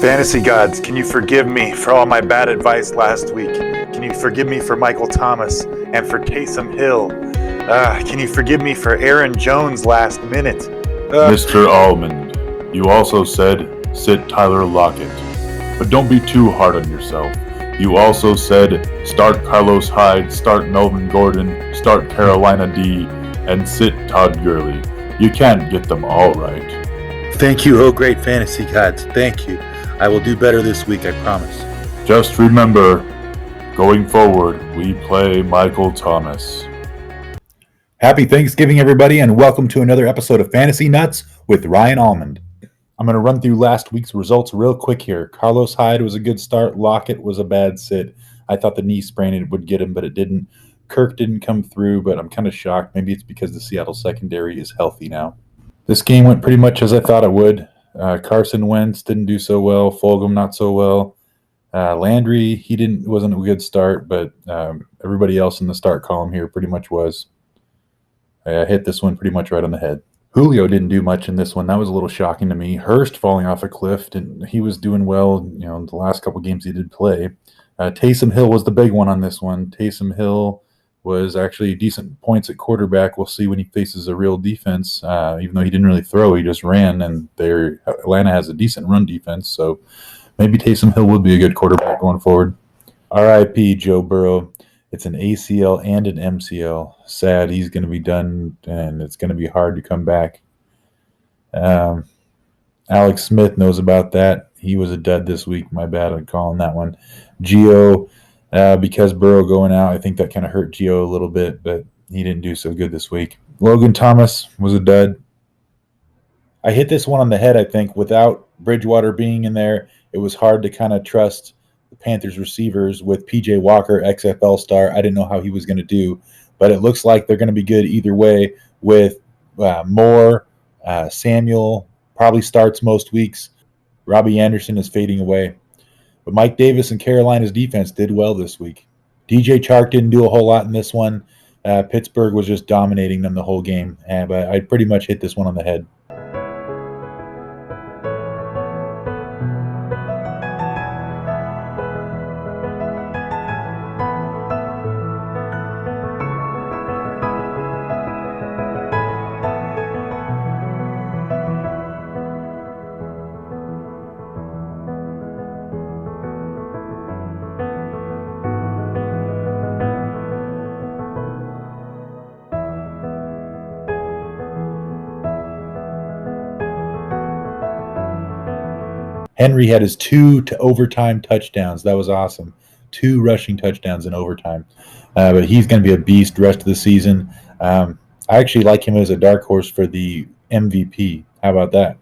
Fantasy gods, can you forgive me for all my bad advice last week? Can you forgive me for Michael Thomas and for Taysom Hill? Can you forgive me for Aaron Jones last minute? Mr. Almond, you also said sit Tyler Lockett. But don't be too hard on yourself. You also said start Carlos Hyde, start Melvin Gordon, start Carolina D, and sit Todd Gurley. You can't get them all right. Thank you, oh great fantasy gods. Thank you. I will do better this week, I promise. Just remember, going forward, we play Michael Thomas. Happy Thanksgiving, everybody, and welcome to another episode of Fantasy Nuts with Ryan Almond. I'm going to run through last week's results real quick here. Carlos Hyde was a good start. Lockett was a bad sit. I thought the knee sprain would get him, but it didn't. Kirk didn't come through, but I'm kind of shocked. Maybe it's because the Seattle secondary is healthy now. This game went pretty much as I thought it would. Carson Wentz didn't do so well. Fulgham not so well. Landry, wasn't a good start, but everybody else in the start column here pretty much was. I hit this one pretty much right on the head. Julio didn't do much in this one. That was a little shocking to me. Hurst falling off a cliff, and he was doing well. In the last couple games he did play. Taysom Hill was the big one on this one. Taysom Hill was actually decent points at quarterback. We'll see when he faces a real defense. Even though he didn't really throw, he just ran, and Atlanta has a decent run defense, so maybe Taysom Hill would be a good quarterback going forward. R.I.P. Joe Burrow. It's an ACL and an MCL. Sad, he's going to be done, and it's going to be hard to come back. Alex Smith knows about that. He was a dud this week. My bad on calling that one. Gio, because Burrow going out, I think that kind of hurt Gio a little bit, but he didn't do so good this week. Logan Thomas was a dud. I hit this one on the head, I think. Without Bridgewater being in there, it was hard to kind of trust the Panthers receivers with P.J. Walker, XFL star. I didn't know how he was going to do, but it looks like they're going to be good either way with Moore. Samuel probably starts most weeks. Robbie Anderson is fading away. But Mike Davis and Carolina's defense did well this week. DJ Chark didn't do a whole lot in this one. Pittsburgh was just dominating them the whole game. But I pretty much hit this one on the head. Henry had his 2 overtime touchdowns. That was awesome. 2 rushing touchdowns in overtime. But he's going to be a beast the rest of the season. I actually like him as a dark horse for the MVP. How about that?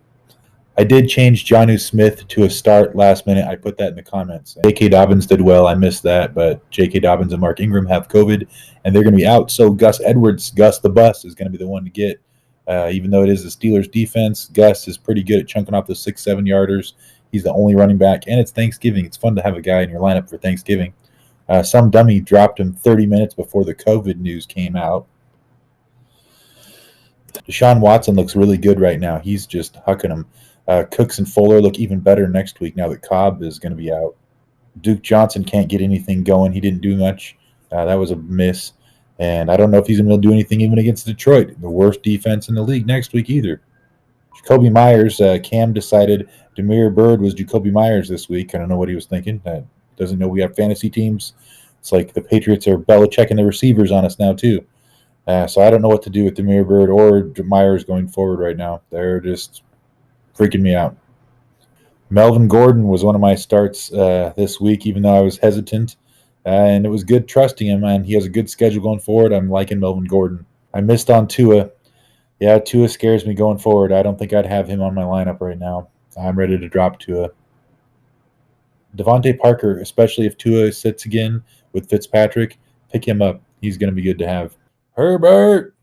I did change Jonnu Smith to a start last minute. I put that in the comments. J.K. Dobbins did well. I missed that. But J.K. Dobbins and Mark Ingram have COVID, and they're going to be out. So Gus Edwards, Gus the Bus, is going to be the one to get. Even though it is the Steelers' defense, Gus is pretty good at chunking off those 6-7 yarders. He's the only running back, and it's Thanksgiving. It's fun to have a guy in your lineup for Thanksgiving. Some dummy dropped him 30 minutes before the COVID news came out. Deshaun Watson looks really good right now. He's just hucking him. Cooks and Fuller look even better next week now that Cobb is going to be out. Duke Johnson can't get anything going. He didn't do much. That was a miss. And I don't know if he's going to do anything even against Detroit, the worst defense in the league next week either. Jacoby Myers, Cam decided Demir Bird was Jacoby Myers this week. I don't know what he was thinking. Doesn't know we have fantasy teams. It's like the Patriots are Belichicking the receivers on us now too. So I don't know what to do with Demir Bird or Myers going forward right now. They're just freaking me out. Melvin Gordon was one of my starts this week, even though I was hesitant. And it was good trusting him, and he has a good schedule going forward. I'm liking Melvin Gordon. I missed on Tua. Yeah, Tua scares me going forward. I don't think I'd have him on my lineup right now. I'm ready to drop Tua. Devontae Parker, especially if Tua sits again with Fitzpatrick, pick him up. He's going to be good to have. Herbert!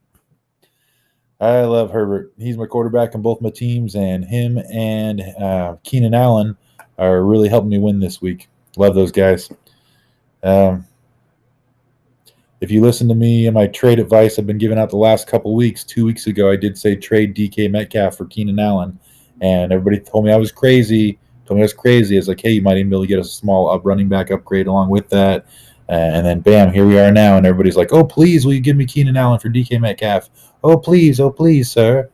I love Herbert. He's my quarterback on both my teams, and him and Keenan Allen are really helping me win this week. Love those guys. If you listen to me and my trade advice I've been giving out the last couple weeks, 2 weeks ago I did say trade DK Metcalf for Keenan Allen, and everybody told me I was crazy. told me that's crazy. It's like, hey, you might even be able to get a small running back upgrade along with that. And then, bam, here we are now. And everybody's like, oh, please, will you give me Keenan Allen for DK Metcalf? Oh, please, sir.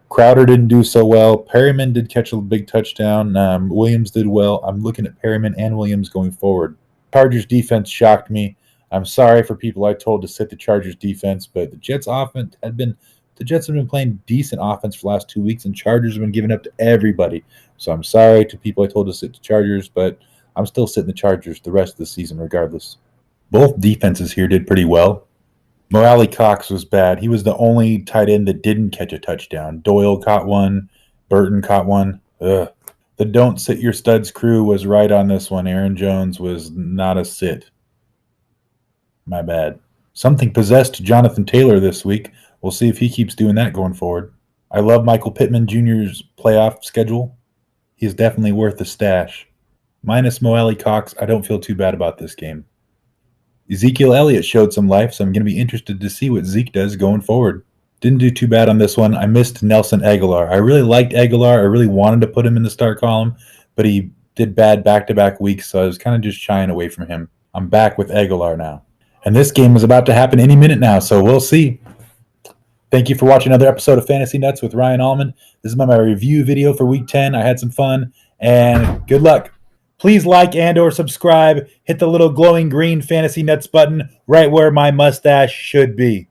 Crowder didn't do so well. Perryman did catch a big touchdown. Williams did well. I'm looking at Perryman and Williams going forward. Chargers defense shocked me. I'm sorry for people I told to sit the Chargers defense, but the Jets have been playing decent offense for the last 2 weeks, and Chargers have been giving up to everybody. So I'm sorry to people I told to sit the Chargers, but I'm still sitting the Chargers the rest of the season regardless. Both defenses here did pretty well. Mo Alley-Cox was bad. He was the only tight end that didn't catch a touchdown. Doyle caught one. Burton caught one. Ugh. The don't sit your studs crew was right on this one. Aaron Jones was not a sit. My bad. Something possessed Jonathan Taylor this week. We'll see if he keeps doing that going forward. I love Michael Pittman Jr.'s playoff schedule. He's definitely worth the stash. Minus Mo Alley-Cox, I don't feel too bad about this game. Ezekiel Elliott showed some life, so I'm going to be interested to see what Zeke does going forward. Didn't do too bad on this one. I missed Nelson Aguilar. I really liked Aguilar. I really wanted to put him in the start column, but he did bad back-to-back weeks, so I was kind of just shying away from him. I'm back with Aguilar now. And this game is about to happen any minute now, so we'll see. Thank you for watching another episode of Fantasy Nuts with Ryan Allman. This is my review video for Week 10. I had some fun, and good luck. Please like and or subscribe. Hit the little glowing green Fantasy Nuts button right where my mustache should be.